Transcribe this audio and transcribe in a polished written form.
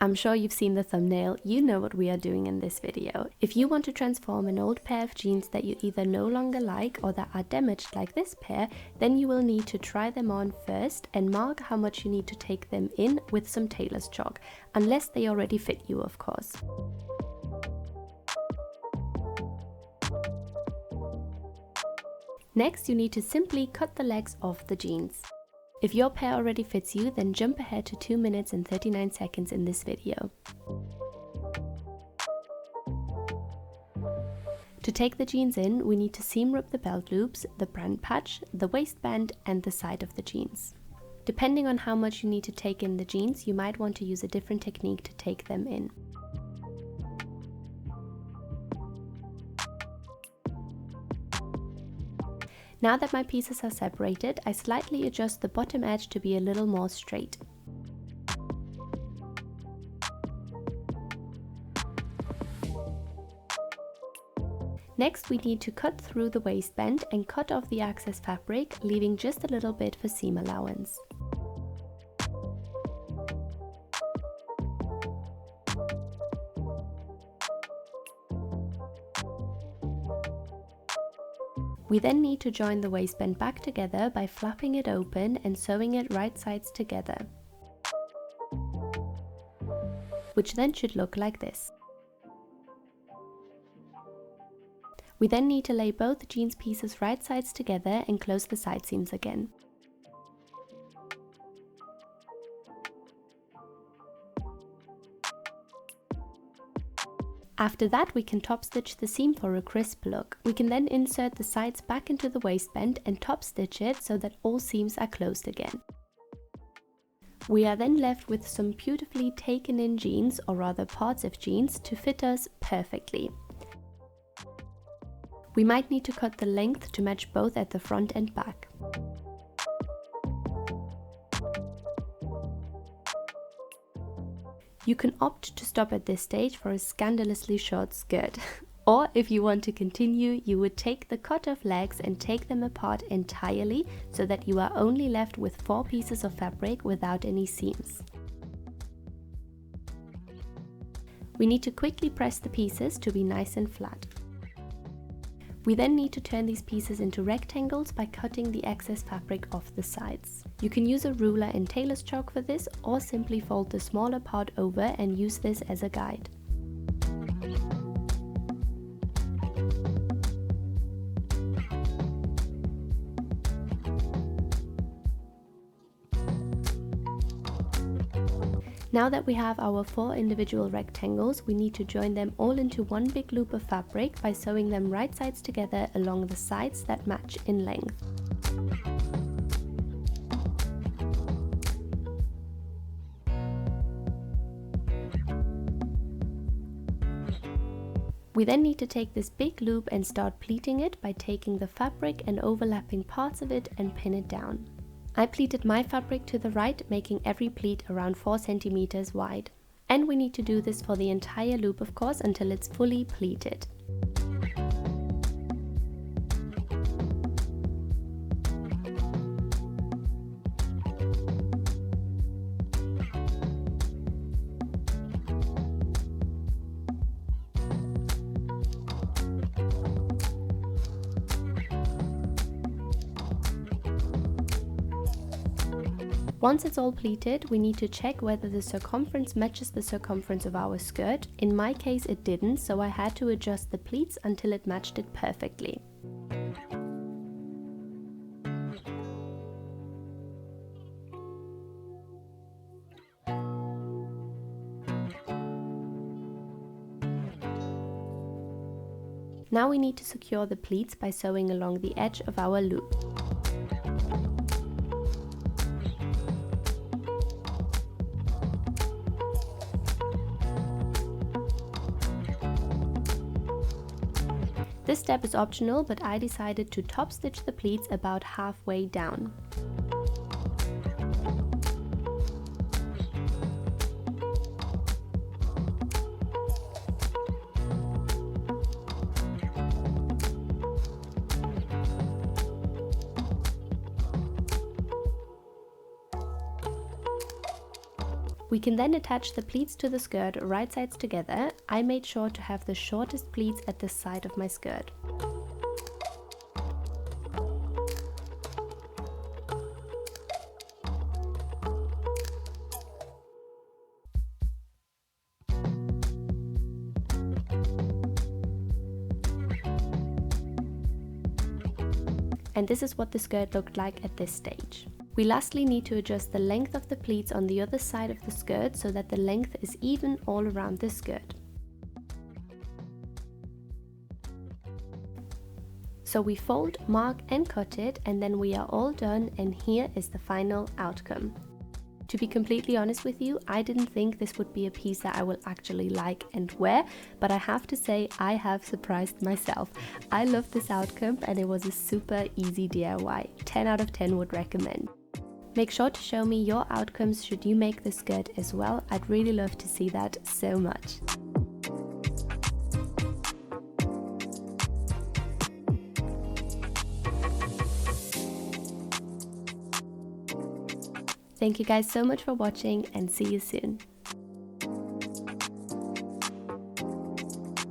I'm sure you've seen the thumbnail, you know what we are doing in this video. If you want to transform an old pair of jeans that you either no longer like or that are damaged like this pair, then you will need to try them on first and mark how much you need to take them in with some tailor's chalk, unless they already fit you, of course. Next, you need to simply cut the legs off the jeans. If your pair already fits you, then jump ahead to 2 minutes and 39 seconds in this video. To take the jeans in, we need to seam rip the belt loops, the brand patch, the waistband and the side of the jeans. Depending on how much you need to take in the jeans, you might want to use a different technique to take them in. Now that my pieces are separated, I slightly adjust the bottom edge to be a little more straight. Next, we need to cut through the waistband and cut off the excess fabric, leaving just a little bit for seam allowance. We then need to join the waistband back together by flapping it open and sewing it right sides together, which then should look like this. We then need to lay both jeans pieces right sides together and close the side seams again. After that, we can top stitch the seam for a crisp look. We can then insert the sides back into the waistband and top stitch it so that all seams are closed again. We are then left with some beautifully taken in jeans, or rather parts of jeans, to fit us perfectly. We might need to cut the length to match both at the front and back. You can opt to stop at this stage for a scandalously short skirt. Or if you want to continue, you would take the cut off legs and take them apart entirely so that you are only left with 4 pieces of fabric without any seams. We need to quickly press the pieces to be nice and flat. We then need to turn these pieces into rectangles by cutting the excess fabric off the sides. You can use a ruler and tailor's chalk for this, or simply fold the smaller part over and use this as a guide. Now that we have our 4 individual rectangles, we need to join them all into one big loop of fabric by sewing them right sides together along the sides that match in length. We then need to take this big loop and start pleating it by taking the fabric and overlapping parts of it and pin it down. I pleated my fabric to the right, making every pleat around 4 centimeters wide. And we need to do this for the entire loop, of course, until it's fully pleated. Once it's all pleated, we need to check whether the circumference matches the circumference of our skirt. In my case it didn't, so I had to adjust the pleats until it matched it perfectly. Now we need to secure the pleats by sewing along the edge of our loop. This step is optional, but I decided to top stitch the pleats about halfway down. We can then attach the pleats to the skirt right sides together. I made sure to have the shortest pleats at the side of my skirt. And this is what the skirt looked like at this stage. We lastly need to adjust the length of the pleats on the other side of the skirt so that the length is even all around the skirt. So we fold, mark and cut it, and then we are all done, and here is the final outcome. To be completely honest with you, I didn't think this would be a piece that I will actually like and wear, but I have to say I have surprised myself. I love this outcome and it was a super easy DIY. 10 out of 10 would recommend. Make sure to show me your outcomes should you make the skirt as well. I'd really love to see that so much. Thank you guys so much for watching and see you soon.